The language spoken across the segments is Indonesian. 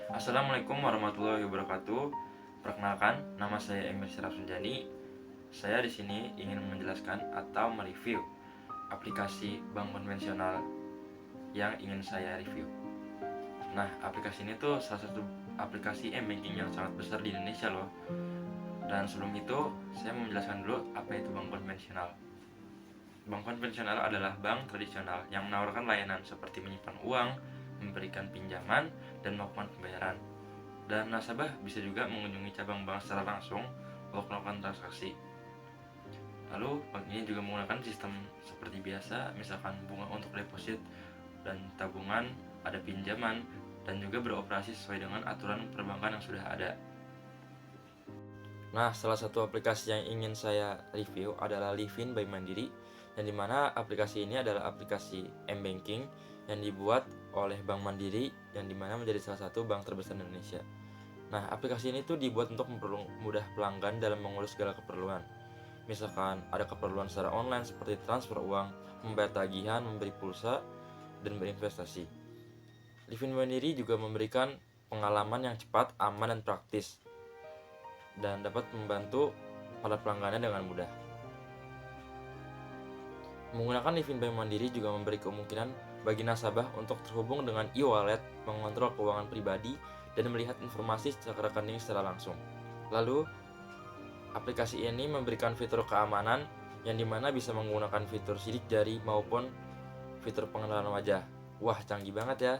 Assalamualaikum warahmatullahi wabarakatuh. Perkenalkan, nama saya Emir Syaraf Sunjani. Saya di sini ingin menjelaskan atau mereview aplikasi bank konvensional yang ingin saya review. Nah, aplikasi ini tuh salah satu aplikasi m-banking yang sangat besar di Indonesia loh. Dan sebelum itu, saya mau menjelaskan dulu apa itu bank konvensional. Bank konvensional adalah bank tradisional yang menawarkan layanan seperti menyimpan uang, memberikan pinjaman, dan melakukan pembayaran. Dan nasabah bisa juga mengunjungi cabang bank secara langsung untuk melakukan transaksi. Lalu bank ini juga menggunakan sistem seperti biasa, misalkan bunga untuk deposit dan tabungan, ada pinjaman, dan juga beroperasi sesuai dengan aturan perbankan yang sudah ada. Nah, salah satu aplikasi yang ingin saya review adalah Livin by Mandiri, yang dimana aplikasi ini adalah aplikasi m-banking yang dibuat oleh Bank Mandiri, yang dimana menjadi salah satu bank terbesar di Indonesia. Nah, aplikasi ini tuh dibuat untuk mempermudah pelanggan dalam mengurus segala keperluan. Misalkan ada keperluan secara online seperti transfer uang, membayar tagihan, memberi pulsa, dan berinvestasi. Livin Mandiri juga memberikan pengalaman yang cepat, aman, dan praktis, dan dapat membantu para pelanggannya dengan mudah. Menggunakan Livin by Mandiri juga memberi kemungkinan bagi nasabah untuk terhubung dengan e-wallet, mengontrol keuangan pribadi, dan melihat informasi secara rekening secara langsung. Lalu, aplikasi ini memberikan fitur keamanan yang dimana bisa menggunakan fitur sidik jari maupun fitur pengenalan wajah. Wah, canggih banget ya.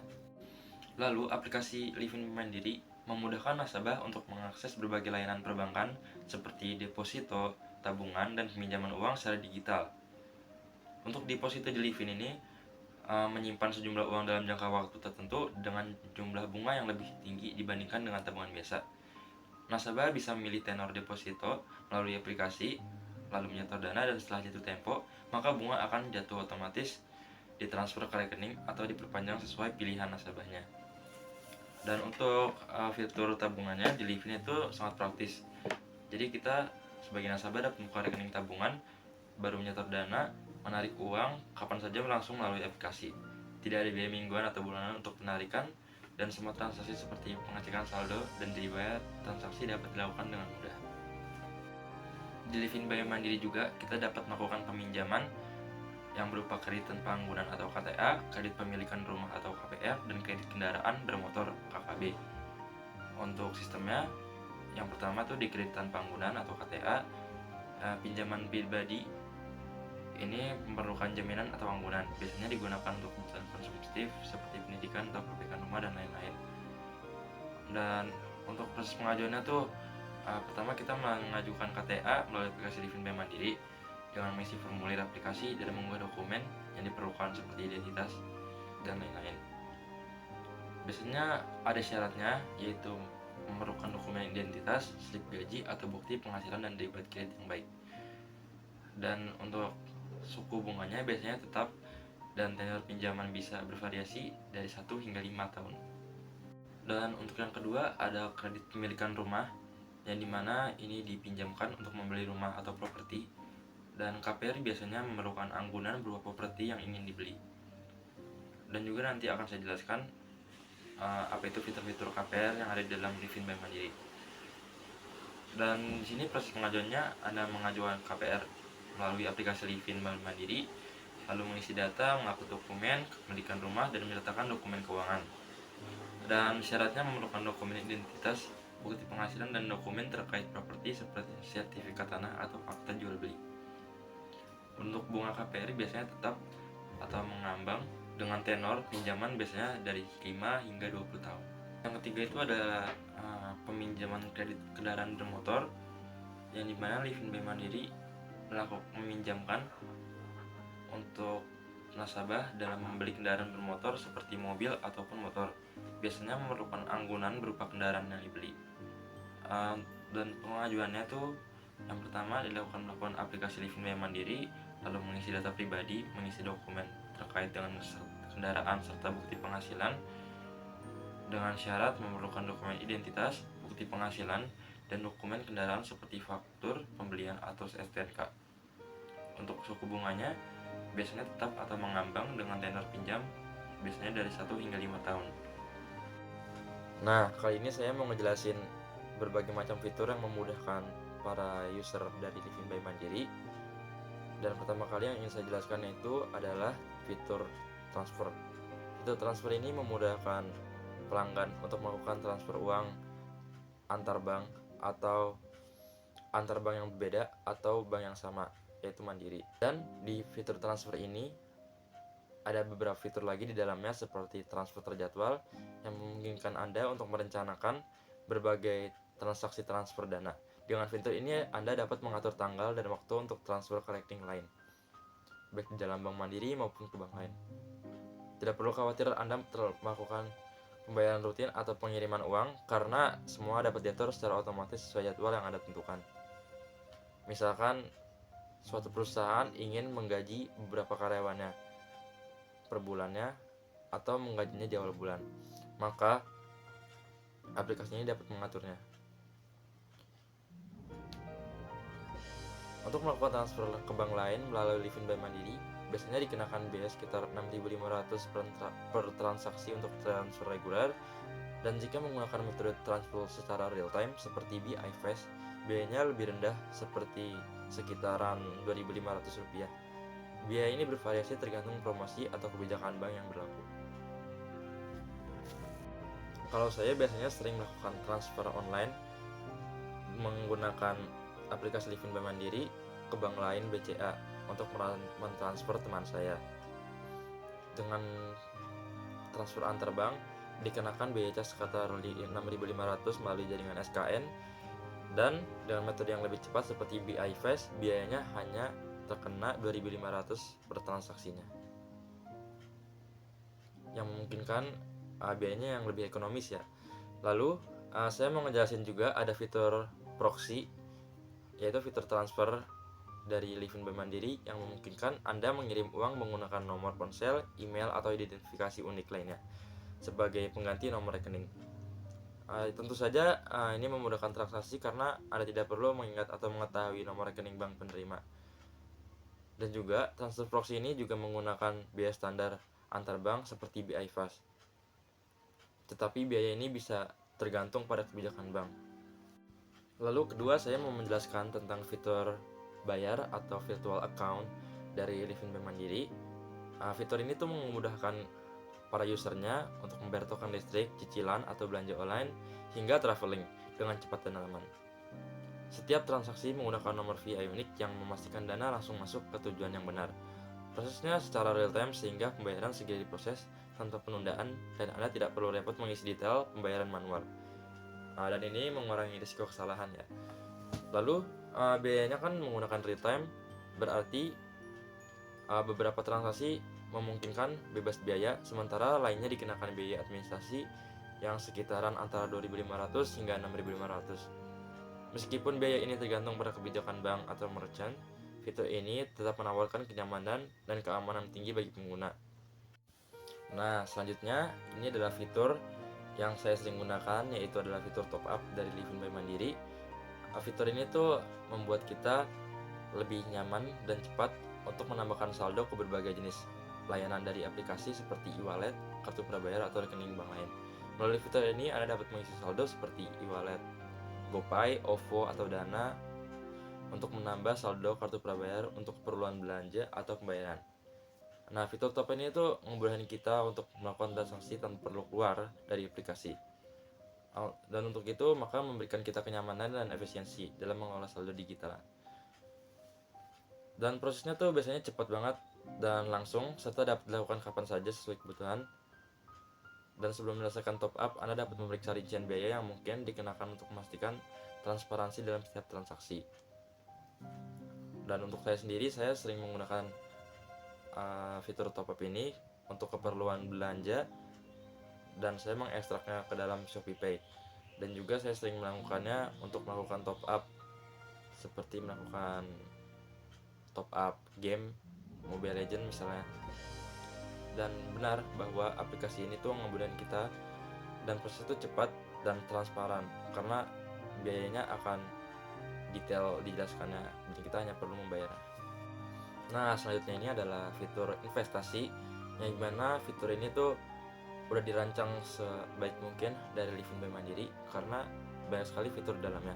Lalu, aplikasi Livin Mandiri memudahkan nasabah untuk mengakses berbagai layanan perbankan seperti deposito, tabungan, dan peminjaman uang secara digital. Untuk deposito di Livin ini menyimpan sejumlah uang dalam jangka waktu tertentu dengan jumlah bunga yang lebih tinggi dibandingkan dengan tabungan biasa. Nasabah bisa memilih tenor deposito melalui aplikasi, lalu menyetor dana, dan setelah jatuh tempo, maka bunga akan jatuh otomatis, ditransfer ke rekening, atau diperpanjang sesuai pilihan nasabahnya. Dan untuk fitur tabungannya di Livin itu sangat praktis. Jadi kita sebagai nasabah dapat membuka rekening tabungan, baru menyetor dana, menarik uang kapan saja langsung melalui aplikasi. Tidak ada biaya mingguan atau bulanan untuk penarikan, dan semua transaksi seperti pengecekan saldo dan dibayar transaksi dapat dilakukan dengan mudah. Di Livin by Mandiri juga kita dapat melakukan peminjaman yang berupa kredit tanpa anggunan atau KTA, kredit pemilikan rumah atau KPR, dan kredit kendaraan bermotor KKB. Untuk sistemnya, yang pertama tuh di kredit tanpa anggunan atau KTA, pinjaman pribadi ini memerlukan jaminan atau anggunan, biasanya digunakan untuk kebutuhan konsumtif seperti pendidikan atau perbaikan rumah dan lain-lain. Dan untuk proses pengajuannya tuh pertama kita mengajukan KTA melalui aplikasi Livin by Mandiri dengan mengisi formulir aplikasi dan mengunggah dokumen yang diperlukan seperti identitas dan lain-lain. Biasanya ada syaratnya, yaitu memerlukan dokumen identitas, slip gaji atau bukti penghasilan dan riwayat kredit yang baik. Dan untuk suku bunganya biasanya tetap, dan tenor pinjaman bisa bervariasi dari 1 hingga 5 tahun. Dan untuk yang kedua ada kredit pemilikan rumah, yang dimana ini dipinjamkan untuk membeli rumah atau properti, dan KPR biasanya memerlukan anggunan berupa properti yang ingin dibeli. Dan juga nanti akan saya jelaskan apa itu fitur-fitur KPR yang ada di dalam Livin by Mandiri. Dan di sini proses pengajuannya, Anda mengajukan KPR melalui aplikasi Livin by Mandiri, lalu mengisi data, mengupload dokumen kepemilikan rumah, dan menyertakan dokumen keuangan. Dan syaratnya memerlukan dokumen identitas, bukti penghasilan, dan dokumen terkait properti seperti sertifikat tanah atau akta jual beli. Untuk bunga KPR biasanya tetap atau mengambang dengan tenor pinjaman biasanya dari 5 hingga 20 tahun. Yang ketiga itu ada peminjaman kredit kendaraan bermotor, yang dimana Livin by Mandiri meminjamkan untuk nasabah dalam membeli kendaraan bermotor seperti mobil ataupun motor. Biasanya memerlukan anggunan berupa kendaraan yang dibeli. Dan pengajuannya tuh yang pertama dilakukan melakukan aplikasi Livin by Mandiri, lalu mengisi data pribadi, mengisi dokumen terkait dengan kendaraan serta bukti penghasilan, dengan syarat memerlukan dokumen identitas, bukti penghasilan, dan dokumen kendaraan seperti faktur pembelian atau STNK. Untuk suku bunganya biasanya tetap atau mengambang dengan tenor pinjam biasanya dari 1 hingga 5 tahun. Nah, kali ini saya mau ngejelasin berbagai macam fitur yang memudahkan para user dari Livin by Mandiri. Dan pertama kali yang ingin saya jelaskan itu adalah fitur transfer. Fitur transfer ini memudahkan pelanggan untuk melakukan transfer uang antar bank atau antar bank yang berbeda atau bank yang sama, yaitu Mandiri. Dan di fitur transfer ini ada beberapa fitur lagi di dalamnya seperti transfer terjadwal yang memungkinkan Anda untuk merencanakan berbagai transaksi transfer dana. Dengan fitur ini Anda dapat mengatur tanggal dan waktu untuk transfer ke rekening lain, baik di dalam bank Mandiri maupun ke bank lain. Tidak perlu khawatir Anda melakukan pembayaran rutin atau pengiriman uang karena semua dapat diatur secara otomatis sesuai jadwal yang Anda tentukan. Misalkan suatu perusahaan ingin menggaji beberapa karyawannya per bulannya atau menggajinya di awal bulan, maka aplikasi ini dapat mengaturnya. Untuk melakukan transfer ke bank lain melalui Livin by Mandiri, biasanya dikenakan biaya sekitar 6.500 per transaksi untuk transfer reguler, dan jika menggunakan metode transfer secara real time seperti BI-Fast, biayanya lebih rendah seperti sekitaran Rp2.500. Biaya ini bervariasi tergantung promosi atau kebijakan bank yang berlaku. Kalau saya biasanya sering melakukan transfer online menggunakan aplikasi Livin by Mandiri ke bank lain BCA untuk mentransfer teman saya. Dengan transfer antar bank dikenakan biaya cas sekitar 6.500 melalui jaringan SKN, dan dengan metode yang lebih cepat seperti BI-Fast biayanya hanya terkena 2.500 per transaksinya, yang memungkinkan biayanya yang lebih ekonomis ya. Lalu saya mau ngejelasin juga ada fitur proxy, yaitu fitur transfer dari Livin by Mandiri yang memungkinkan Anda mengirim uang menggunakan nomor ponsel, email, atau identifikasi unik lainnya sebagai pengganti nomor rekening. Tentu saja ini memudahkan transaksi karena Anda tidak perlu mengingat atau mengetahui nomor rekening bank penerima. Dan juga transfer proxy ini juga menggunakan biaya standar antar bank seperti BI-Fast. Tetapi biaya ini bisa tergantung pada kebijakan bank. Lalu kedua, saya mau menjelaskan tentang fitur bayar atau virtual account dari Livin by Mandiri. Fitur ini tuh memudahkan para usernya untuk membayar token listrik, cicilan, atau belanja online hingga traveling dengan cepat dan aman. Setiap transaksi menggunakan nomor VI unik yang memastikan dana langsung masuk ke tujuan yang benar. Prosesnya secara real time sehingga pembayaran segera diproses tanpa penundaan dan Anda tidak perlu repot mengisi detail pembayaran manual. Dan ini mengurangi risiko kesalahan ya. Lalu biayanya kan menggunakan real time, berarti beberapa transaksi memungkinkan bebas biaya, sementara lainnya dikenakan biaya administrasi yang sekitaran antara 2.500 hingga 6.500. Meskipun biaya ini tergantung pada kebijakan bank atau merchant, fitur ini tetap menawarkan kenyamanan dan keamanan tinggi bagi pengguna. Nah, selanjutnya ini adalah fitur yang saya sering gunakan, yaitu adalah fitur top up dari Livin by Mandiri. Fitur ini tuh membuat kita lebih nyaman dan cepat untuk menambahkan saldo ke berbagai jenis layanan dari aplikasi seperti e-wallet, kartu prabayar, atau rekening bank lain. Melalui fitur ini Anda dapat mengisi saldo seperti e-wallet, GoPay, OVO, atau Dana untuk menambah saldo kartu prabayar untuk keperluan belanja atau pembayaran. Nah, fitur top ini tuh memudahkan kita untuk melakukan transaksi tanpa perlu keluar dari aplikasi. Dan untuk itu, maka memberikan kita kenyamanan dan efisiensi dalam mengolah saldo digital. Dan prosesnya tuh biasanya cepat banget dan langsung, serta dapat dilakukan kapan saja sesuai kebutuhan. Dan sebelum menyelesaikan top up, Anda dapat memeriksa rincian biaya yang mungkin dikenakan untuk memastikan transparansi dalam setiap transaksi. Dan untuk saya sendiri, saya sering menggunakan fitur top up ini untuk keperluan belanja, dan saya mengekstraknya ke dalam ShopeePay. Dan juga saya sering melakukannya untuk melakukan top up, seperti melakukan top up game Mobile Legends misalnya. Dan benar bahwa aplikasi ini tuh memudahkan kita, dan proses itu cepat dan transparan karena biayanya akan detail dijelaskannya dan kita hanya perlu membayar. Nah, selanjutnya ini adalah fitur investasi, yang dimana fitur ini tuh udah dirancang sebaik mungkin dari Livin by Mandiri karena banyak sekali fitur di dalamnya.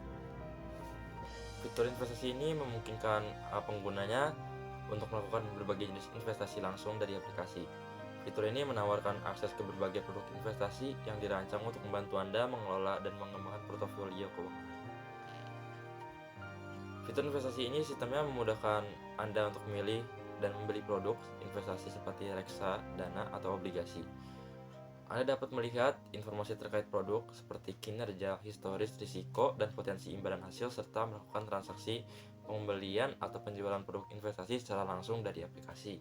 Fitur investasi ini memungkinkan penggunanya untuk melakukan berbagai jenis investasi langsung dari aplikasi. Fitur ini menawarkan akses ke berbagai produk investasi yang dirancang untuk membantu Anda mengelola dan mengembangkan portofolio keuangan. Fitur investasi ini sistemnya memudahkan Anda untuk memilih dan membeli produk investasi seperti reksadana atau obligasi. Anda dapat melihat informasi terkait produk seperti kinerja, historis, risiko, dan potensi imbalan hasil serta melakukan transaksi pembelian atau penjualan produk investasi secara langsung dari aplikasi.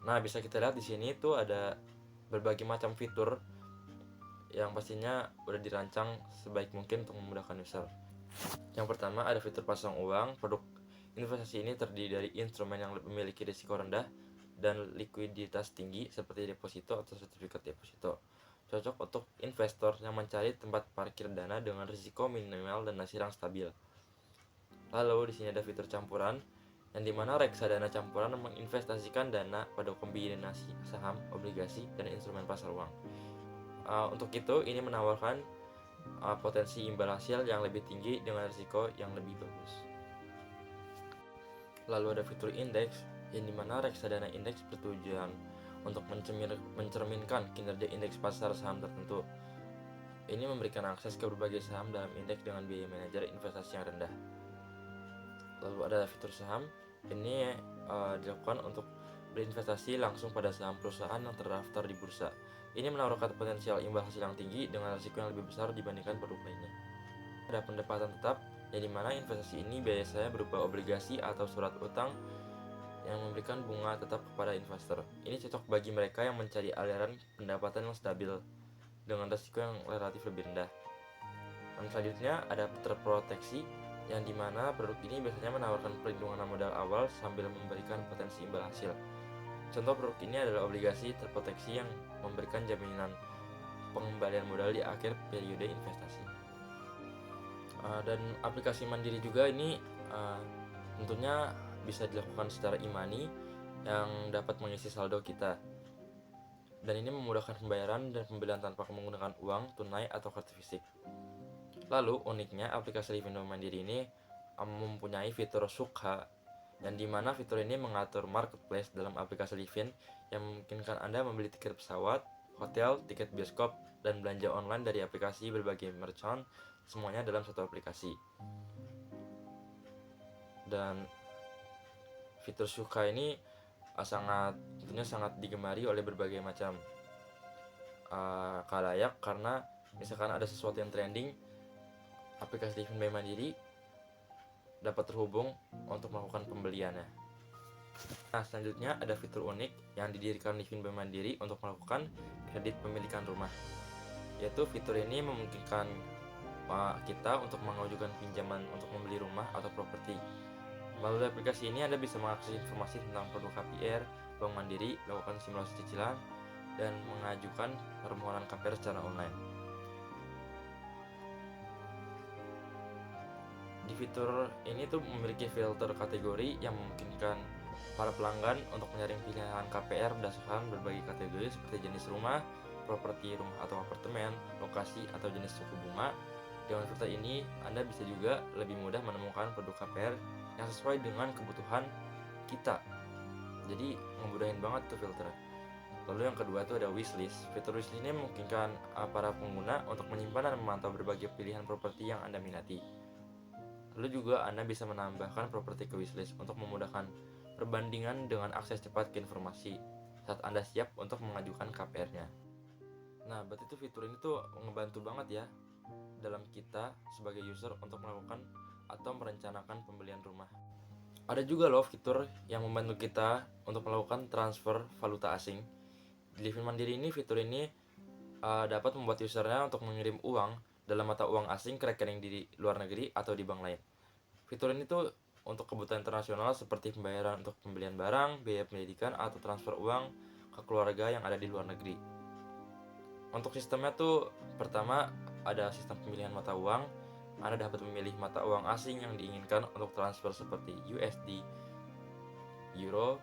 Nah, bisa kita lihat di sini tuh ada berbagai macam fitur yang pastinya udah dirancang sebaik mungkin untuk memudahkan user. Yang pertama ada fitur pasang uang. Produk investasi ini terdiri dari instrumen yang memiliki risiko rendah dan likuiditas tinggi seperti deposito atau sertifikat deposito. Cocok untuk investor yang mencari tempat parkir dana dengan risiko minimal dan hasil yang stabil. Lalu di sini ada fitur campuran yang dimana reksadana campuran menginvestasikan dana pada kombinasi saham, obligasi, dan instrumen pasar uang. Untuk itu ini menawarkan potensi imbal hasil yang lebih tinggi dengan risiko yang lebih bagus. Lalu ada fitur indeks yang dimana reksadana indeks bertujuan untuk mencerminkan kinerja indeks pasar saham tertentu. Ini memberikan akses ke berbagai saham dalam indeks dengan biaya manajer investasi yang rendah. Lalu ada fitur saham, ini dilakukan untuk berinvestasi langsung pada saham perusahaan yang terdaftar di bursa. Ini menawarkan potensial imbal hasil yang tinggi dengan risiko yang lebih besar dibandingkan produk lainnya. Ada pendapatan tetap, yang dimana investasi ini biasanya berupa obligasi atau surat utang yang memberikan bunga tetap kepada investor. Ini cocok bagi mereka yang mencari aliran pendapatan yang stabil dengan risiko yang relatif lebih rendah. Dan selanjutnya ada terproteksi, yang dimana produk ini biasanya menawarkan perlindungan modal awal sambil memberikan potensi imbal hasil. Contoh produk ini adalah obligasi terproteksi yang memberikan jaminan pengembalian modal di akhir periode investasi. Dan aplikasi mandiri juga ini tentunya bisa dilakukan secara e-money yang dapat mengisi saldo kita, dan ini memudahkan pembayaran dan pembelian tanpa menggunakan uang tunai atau kartu fisik. Lalu uniknya aplikasi Livin by Mandiri ini mempunyai fitur Sukha, yang dimana fitur ini mengatur marketplace dalam aplikasi Livin yang memungkinkan Anda membeli tiket pesawat, hotel, tiket bioskop, dan belanja online dari aplikasi berbagai merchant, semuanya dalam satu aplikasi. Dan fitur Sukha ini tentunya sangat digemari oleh berbagai macam khalayak, karena misalkan ada sesuatu yang trending, aplikasi Livin by Mandiri dapat terhubung untuk melakukan pembeliannya. Nah, selanjutnya ada fitur unik yang didirikan Livin by Mandiri untuk melakukan kredit pemilikan rumah, yaitu fitur ini memungkinkan kita untuk mengajukan pinjaman untuk membeli rumah atau properti. Melalui aplikasi ini Anda bisa mengakses informasi tentang produk KPR, Bank Mandiri, melakukan simulasi cicilan, dan mengajukan permohonan KPR secara online. Di fitur ini tuh memiliki filter kategori yang memungkinkan para pelanggan untuk menyaring pilihan KPR berdasarkan berbagai kategori seperti jenis rumah, properti rumah atau apartemen, lokasi, atau jenis suku bunga. Dengan filter ini, Anda bisa juga lebih mudah menemukan produk KPR yang sesuai dengan kebutuhan kita. Jadi ngemudahin banget tuh filter. Lalu yang kedua tuh ada wishlist. Fitur wishlist ini memungkinkan para pengguna untuk menyimpan dan memantau berbagai pilihan properti yang Anda minati. Lalu juga Anda bisa menambahkan properti ke wishlist untuk memudahkan perbandingan dengan akses cepat ke informasi saat Anda siap untuk mengajukan KPR-nya. Nah, berarti tuh fitur ini tuh ngebantu banget ya dalam kita sebagai user untuk melakukan atau merencanakan pembelian rumah. Ada juga loh fitur yang membantu kita untuk melakukan transfer valuta asing. Di Livin Mandiri ini, fitur ini dapat membuat usernya untuk mengirim uang dalam mata uang asing ke rekening di luar negeri atau di bank lain. Fitur ini tuh untuk kebutuhan internasional seperti pembayaran untuk pembelian barang, biaya pendidikan, atau transfer uang ke keluarga yang ada di luar negeri. Untuk sistemnya tuh pertama ada sistem pemilihan mata uang. Anda dapat memilih mata uang asing yang diinginkan untuk transfer seperti USD, Euro,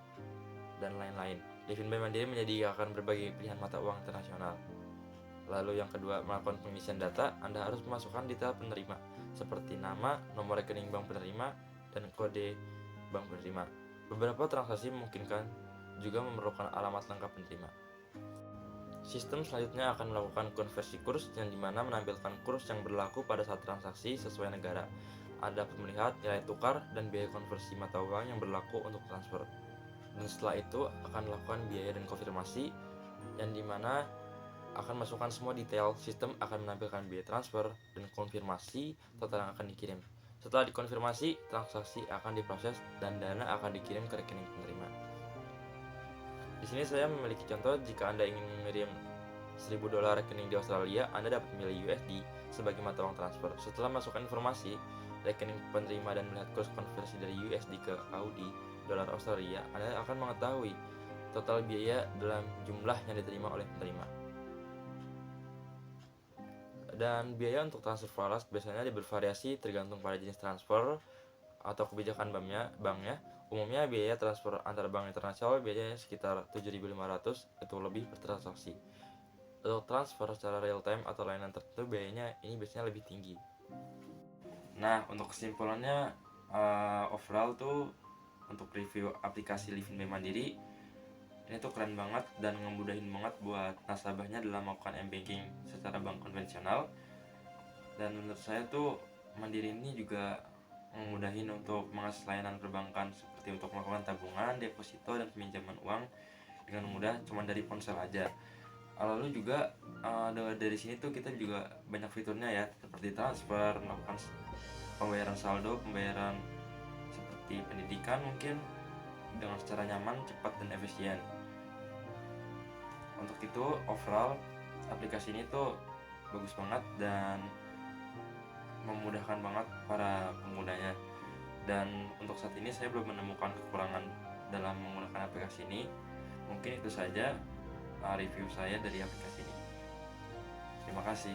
dan lain-lain. Livin Bank Mandiri menyediakan berbagai pilihan mata uang internasional. Lalu yang kedua, melakukan pengisian data. Anda harus memasukkan detail penerima, seperti nama, nomor rekening bank penerima, dan kode bank penerima. Beberapa transaksi memungkinkan juga memerlukan alamat lengkap penerima. Sistem selanjutnya akan melakukan konversi kurs, yang dimana menampilkan kurs yang berlaku pada saat transaksi sesuai negara. Ada melihat nilai tukar dan biaya konversi mata uang yang berlaku untuk transfer. Dan setelah itu akan melakukan biaya dan konfirmasi, yang dimana akan masukkan semua detail. Sistem akan menampilkan biaya transfer dan konfirmasi total yang akan dikirim. Setelah dikonfirmasi, transaksi akan diproses dan dana akan dikirim ke rekening penerima. Di sini saya memiliki contoh. Jika Anda ingin mengirim $1.000 rekening di Australia, Anda dapat memilih USD sebagai mata uang transfer. Setelah masukkan informasi rekening penerima dan melihat kurs konversi dari USD ke Audi dolar Australia, Anda akan mengetahui total biaya dalam jumlah yang diterima oleh penerima. Dan biaya untuk transfer falas biasanya bervariasi tergantung pada jenis transfer atau kebijakan banknya. Umumnya biaya transfer antar bank internasional biasanya sekitar 7.500 atau lebih per transaksi. Untuk transfer secara real time atau layanan tertentu, biayanya ini biasanya lebih tinggi. Nah, untuk kesimpulannya, overall tuh untuk review aplikasi Livin Bank Mandiri, ini tuh keren banget dan ngemudahin banget buat nasabahnya dalam melakukan m-banking secara bank konvensional. Dan menurut saya tuh Mandiri ini juga memudahin untuk mengakses layanan perbankan seperti untuk melakukan tabungan, deposito, dan peminjaman uang dengan mudah cuma dari ponsel aja. Lalu juga dari sini tuh kita juga banyak fiturnya ya, seperti transfer, melakukan pembayaran saldo, pembayaran seperti pendidikan mungkin dengan secara nyaman, cepat, dan efisien. Untuk itu overall aplikasi ini tuh bagus banget dan memudahkan banget para penggunanya. Dan untuk saat ini saya belum menemukan kekurangan dalam menggunakan aplikasi ini. Mungkin itu saja review saya dari aplikasi ini. Terima kasih.